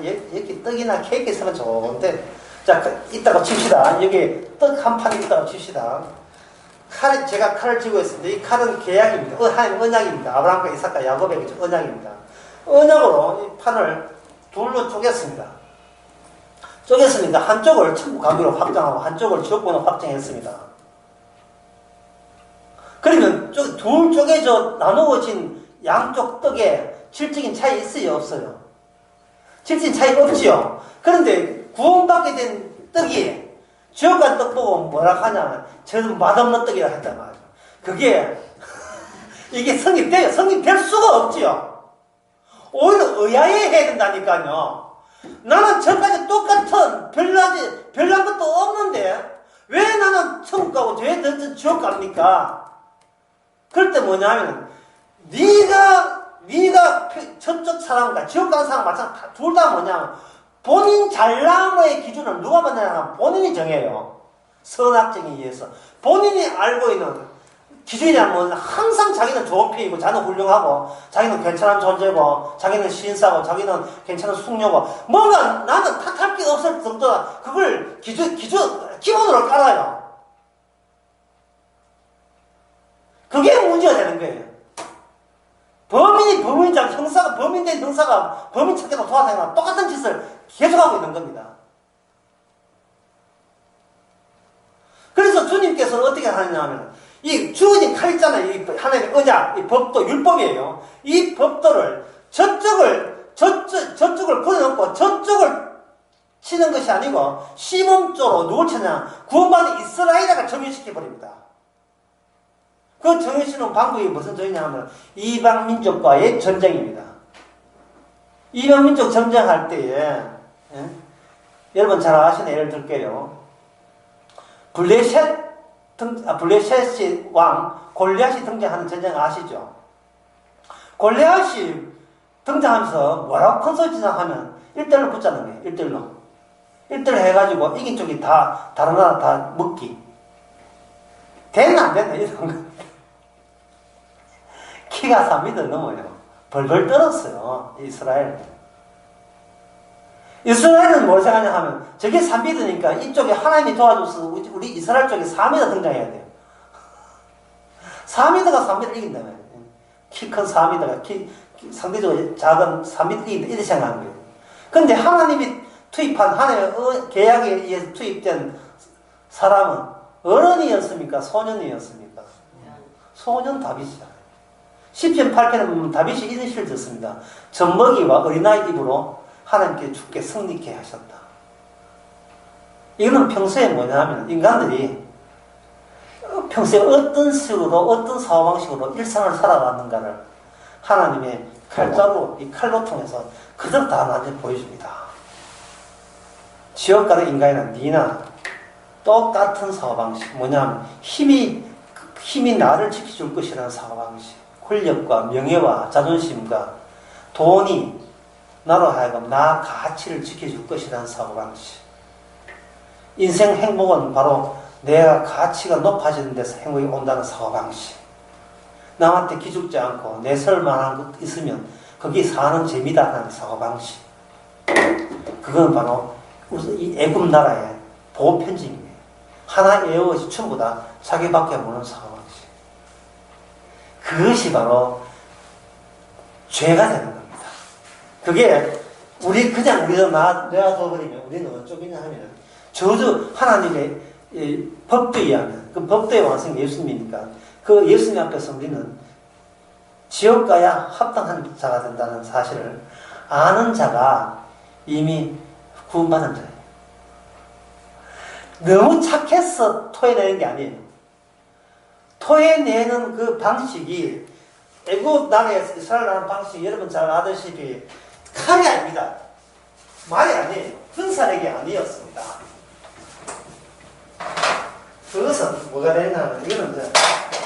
여기 떡이나 케이크 있으면 좋은데. 자, 이따가 칩시다. 여기 떡 한 판 있다가 칩시다. 제가 칼을 쥐고 있습니다. 이 칼은 계약입니다. 하나님 언약입니다. 아브라함과 이삭과 야곱에게 언약입니다. 언약으로 이 판을 둘로 쪼갰습니다. 한쪽을 천국 가기로 확정하고 한쪽을 지옥으로 확정했습니다. 그러면 둘 쪼개져 나누어진 양쪽 떡에 질적인 차이 있어요? 없어요? 질적인 차이 없지요? 그런데 구원받게 된 떡이 지옥 간 떡 보고 뭐라 하냐면 저는 맛없는 떡이라 했단 말이죠. 그게 이게 성립돼요. 성립될 수가 없지요. 오히려 의아해해야 된다니까요. 나는 저까지 똑같은 별난 것도 없는데 왜 나는 천국 가고 왜 지옥 갑니까? 그럴 때 뭐냐면 네가 저쪽 사람과 지옥 가는 사람 마찬가지 둘 다 뭐냐면 본인 잘남의 기준을 누가 만드냐면 본인이 정해요. 선악정에 의해서 본인이 알고 있는 기준이라면 항상 자기는 좋은 편이고 자기는 훌륭하고 자기는 괜찮은 존재고 자기는 신사고 자기는 괜찮은 숙녀고 뭔가 나는 탓할 게 없을 정도다. 그걸 기본으로 깔아요. 그게 문제가 되는 거예요. 형사가, 범인된 형사가 범인 찾기로 도와다니나 똑같은 짓을 계속하고 있는 겁니다. 그래서 주님께서는 어떻게 하느냐 하면, 이 주어진 칼 있잖아요. 이 하나님의 언약, 이 법도, 율법이에요. 이 법도를 저쪽을 걸어놓고 저쪽을 치는 것이 아니고, 시몬 쪽으로 누굴 치냐? 구원받은 이스라엘에게 적용시켜버립니다. 그 정해지는 방법이 무슨 전이냐 하면 이방 민족과의 전쟁입니다. 이방 민족 전쟁할 때에 여러분 잘 아시는 예를 들게요. 블레셋이 왕 골리앗이 등장하는 전쟁 아시죠? 골리앗이 등장하면서 뭐라고 큰 소리 지나하면 1대1로 붙자는 거예요. 1대1로 해가지고 이긴 쪽이 다 다른 나라 다 먹기. 되나 안 되나 이런 거. 키가 3m 넘어요. 벌벌 떨었어요. 이스라엘은 뭘 생각하냐 하면 저게 3m니까 이쪽에 하나님이 도와줘서 우리 이스라엘 쪽에 4m 등장해야 돼요. 4m가 3m 이긴다며. 키 큰 4m가 상대적으로 작은 3m 이긴다 이렇게 생각하는 거예요. 그런데 하나님이 투입한 하나님의 계약에 의해서 투입된 사람은 어른이었습니까? 소년이었습니까? 소년 다윗이야. 시편 8편은 다윗이 이런 시를 듣습니다. 젖먹이와 어린아이 입으로 하나님께 주께 승리케 하셨다. 이거는 평소에 뭐냐면 인간들이 평소에 어떤 식으로 어떤 사고방식으로 일상을 살아갔는가를 하나님의 칼자루 이 칼로 통해서 그대로 다 나한테 보여줍니다. 지옥 가는 인간이나 니나 똑같은 사고방식 뭐냐면 힘이 나를 지켜줄 것이라는 사고방식 권력과 명예와 자존심과 돈이 나로 하여금 나 가치를 지켜줄 것이라는 사고방식. 인생 행복은 바로 내가 가치가 높아지는 데서 행복이 온다는 사고방식. 남한테 기죽지 않고 내설만한 것 있으면 거기 사는 재미다 하는 사고방식. 그건 바로 이 애굽 나라의 보호편지입니다. 하나 에어것이 전부 다 자기밖에 모르는 사고방식. 그것이 바로 죄가 되는 겁니다. 그게 우리도 놔둬버리면 우리는 어쩌겠냐 하면 저주 하나님의 법도에 하면 그 법도의 완성이 예수님이니까 그 예수님 앞에서 우리는 지옥 가야 합당한 자가 된다는 사실을 아는 자가 이미 구원받은 자예요. 너무 착해서 토해내는 게 아니에요. 토해내는 그 방식이 애국 나라에서 이스라엘 나라는 방식이 여러분 잘 아시다시피 칼이 아닙니다. 말이 아니에요. 군사력이 아니었습니다. 그것은 뭐가 되냐면 이거는 이제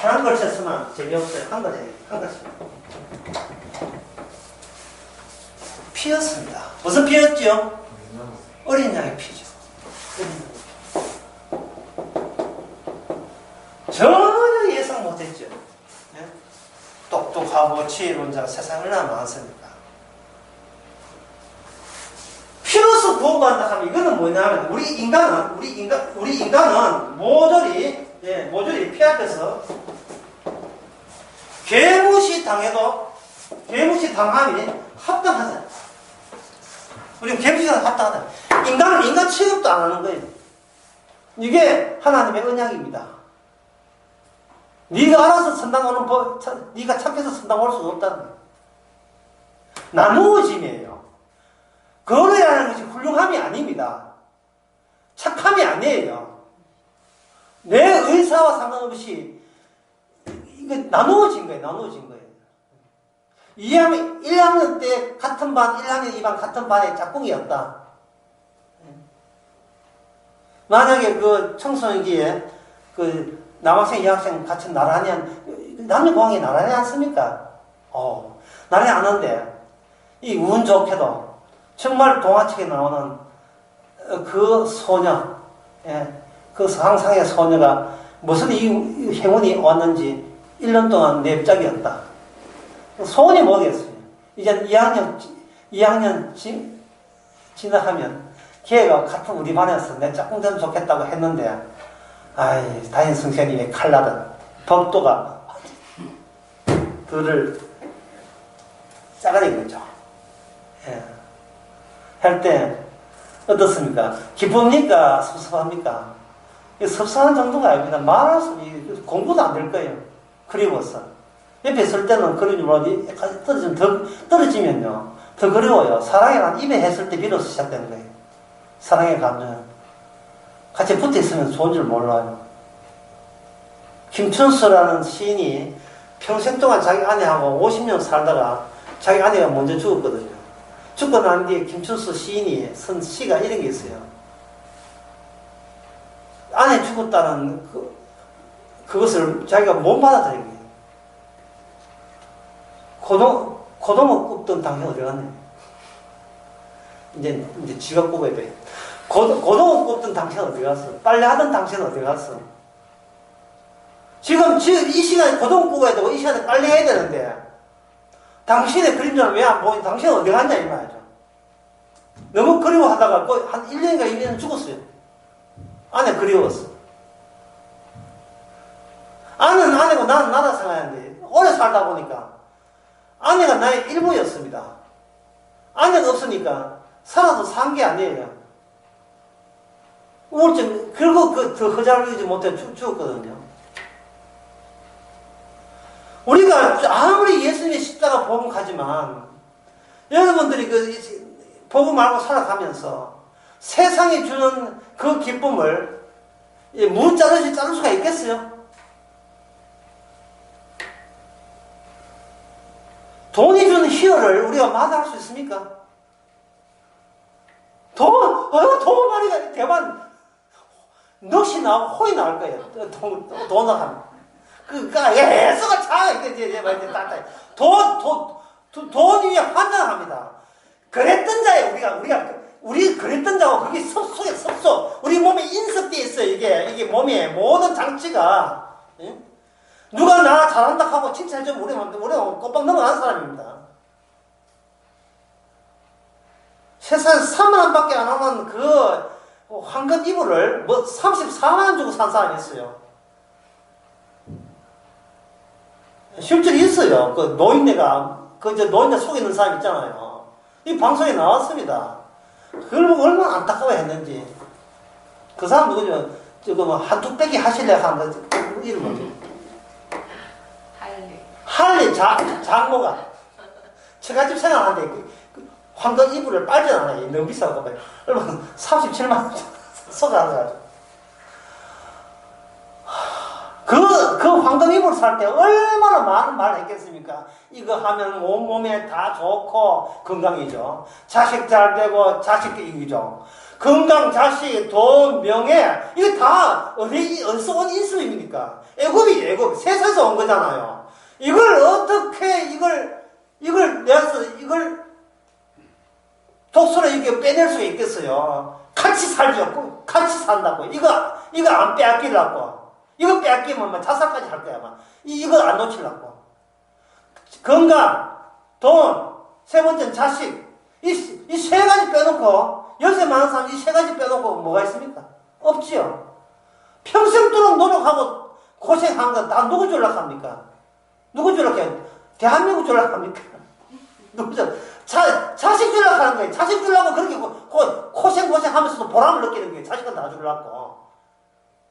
한 걸 썼으면 재미없어요. 한 걸 피였습니다. 무슨 피였죠? 어린 양의 피죠. 전혀 예상 못했죠. 네? 똑똑하고 지혜로운 세상에 얼마나 많습니까? 피로서 구원받는다 하면 이거는 뭐냐면 우리 인간은 모조리 피 앞에서 괴무시 당함이 합당하잖아요. 우리는 괴무시 당함이 합당하다. 인간은 인간 취급도 안 하는 거예요. 이게 하나님의 언약입니다. 네가 알아서 선당 오는 법, 네가 착해서 선당 올 수 없다는 거예요. 나누어짐이에요. 거래라는 것이 훌륭함이 아닙니다. 착함이 아니에요. 내 의사와 상관없이 이거 나누어진 거예요. 1학년 때 같은 반, 1학년, 2반 같은 반에 짝꿍이었다. 만약에 그 청소년기에 그 남학생, 여학생 같이 나란히 남녀공학이 나란히 않습니까? 나란히 않는데, 이 운 좋게도 정말 동화책에 나오는 그 소녀, 그 상상의 소녀가 무슨 이 행운이 왔는지 1년 동안 냅짝이었다. 소원이 뭐겠어요? 이제 2학년 지나가면 걔가 같은 우리 반에서 내 짝꿍 되면 좋겠다고 했는데, 아이, 다인 선생님의 칼날은 벽도가 그를 짜가린 거죠. 예. 할 때, 어떻습니까? 기쁩니까? 섭섭합니까? 섭섭한 정도가 아닙니다. 말할 수, 공부도 안 될 거예요. 그리워서. 옆에 있을 때는 그러지 몰라도 떨어지면요. 더 그리워요. 사랑이란 입에 했을 때 비로소 시작되는 거예요. 사랑의 감정. 같이 붙어 있으면 좋은 줄 몰라요. 김춘수라는 시인이 평생 동안 자기 아내하고 50년 살다가 자기 아내가 먼저 죽었거든요. 죽고 난 뒤에 김춘수 시인이 쓴 시가 이런 게 있어요. 아내 죽었다는 그것을 자기가 못 받아들인 거예요. 고등어 굽던 당신 어디 갔네? 이제 지가 굽어야 돼. 고등어 굽던 당신 어디 갔어? 빨래하던 당신 어디 갔어? 지금 이 시간에 고등어 굽어야 되고 이 시간에 빨래해야 되는데 당신의 그림자는 왜 안 보이니? 당신 어디 갔냐 이 말이죠. 너무 그리워하다가 한 1년인가 2년 죽었어요. 아내 그리웠어. 아내는 아내고 나는 나라 생각하는데 오래 살다 보니까 아내가 나의 일부였습니다. 아내가 없으니까 살아도 산 게 아니에요. 우울증, 결국 더 허잘이지 못해 죽었거든요. 우리가 아무리 예수님의 십자가 복음하지만 여러분들이 복음 알고 살아가면서 세상이 주는 그 기쁨을 무 자르지 자를 수가 있겠어요? 돈이 주는 희열을 우리가 마다할 수 있습니까? 돈 말이가 대만 넋이 나오고 호이 나올 거예요. 돈 나가면. 예수가 참, 돈이 환장합니다. 그랬던 자예요, 우리 그랬던 자고, 그게 섭속에 섭속. 우리 몸에 인습되어 있어요, 이게 몸에 모든 장치가. 예? 누가 나 잘한다 하고 칭찬해주면 우리는 꽃빵 넘어가는 사람입니다. 세상에 3만 원밖에 안 하는 그 황금 이불을 34만 원 주고 산 사람이 있어요. 실제로 있어요. 노인네가, 노인네 속에 있는 사람 있잖아요. 이 방송에 나왔습니다. 그걸 보고 얼마나 안타까워 했는지. 그 사람 누구죠? 한두 빼기 하실래 하는 거, 이름 뭐지? 할리 장모가. 처갓집 생활하는데, 황금 이불을 빨잖아요. 너무 비싸고. 얼마나 37만 원 쏟아가지고. 그 황금 이불 살 때 얼마나 많은 말을 했겠습니까? 이거 하면 온몸에 다 좋고 건강이죠. 자식 잘 되고 자식 이기죠. 건강, 자식, 돈, 명예 이거 다 어디서 온 인수입니까? 애굽이죠, 애굽. 세상에서 온 거잖아요. 이걸 어떻게 이걸 독서로 이렇게 빼낼 수가 있겠어요? 같이 살죠. 같이 산다고. 이거 안 빼앗기려고. 이거 빼앗기면 자살까지 할 거야, 이거 안 놓치려고. 건강, 돈, 세 번째는 자식. 이 세 가지 빼놓고, 열세 많은 사람 이 세 가지 빼놓고 뭐가 있습니까? 없지요. 평생도록 노력하고 고생한 건 다 누구 주려고 합니까? 누구 주려고 해요? 대한민국 주려고 합니까? 누구 주려고? 자식 주려고 하는 거예요. 자식 주려고 그렇게 고생하면서도 보람을 느끼는 거예요. 자식은 다 주려고.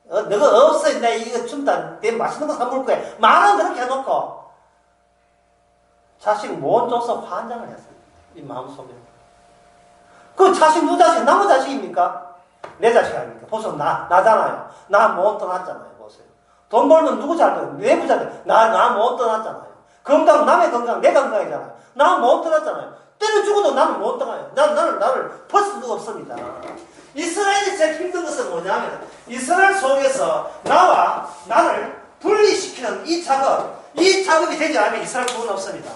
너가 없어. 나 이거 준다. 내 맛있는 거 사먹을 거야. 말은 그렇게 해놓고. 자식 못 줘서 환장을 했어요. 이 마음속에. 그 자식 누구 자식? 남의 자식입니까? 내 자식 아닙니까? 보세요. 나잖아요. 나 못 떠났잖아요. 보세요. 돈 벌면 누구 잘 돼요? 내 부자들. 나 못 떠났잖아요. 건강, 남의 건강, 내 건강이잖아요. 나 못 떠났잖아요. 때려 죽어도 나는 못 떠나요. 나를 벌 수가 없습니다. 이스라엘이 제일 힘든 것은 뭐냐면 이스라엘 속에서 나와 나를 분리시키는 이 작업이 되지 않으면 이스라엘 구원 없습니다.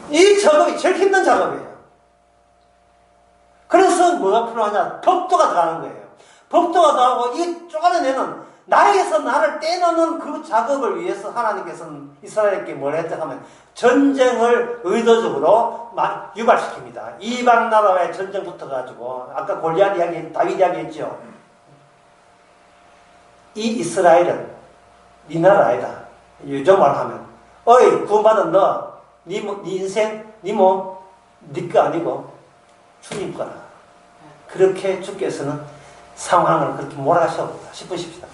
이 작업이 제일 힘든 작업이에요. 그래서 뭐가 필요하냐? 법도가 들어가는 거예요. 법도가 들어가고 이 쪼가려내는 나에게서 나를 떼놓는 그 작업을 위해서 하나님께서는 이스라엘에게 뭘 했다 하면 전쟁을 의도적으로 유발시킵니다. 이방 나라와의 전쟁 붙어가지고 아까 골리앗 이야기, 다윗 이야기 했죠. 이 이스라엘은 네 나라 아니다. 요즘 말하면 어이 구원받은 너, 네 인생, 네 거 아니고 주님 거라. 그렇게 주께서는 상황을 그렇게 몰아가셔 싶으십시다.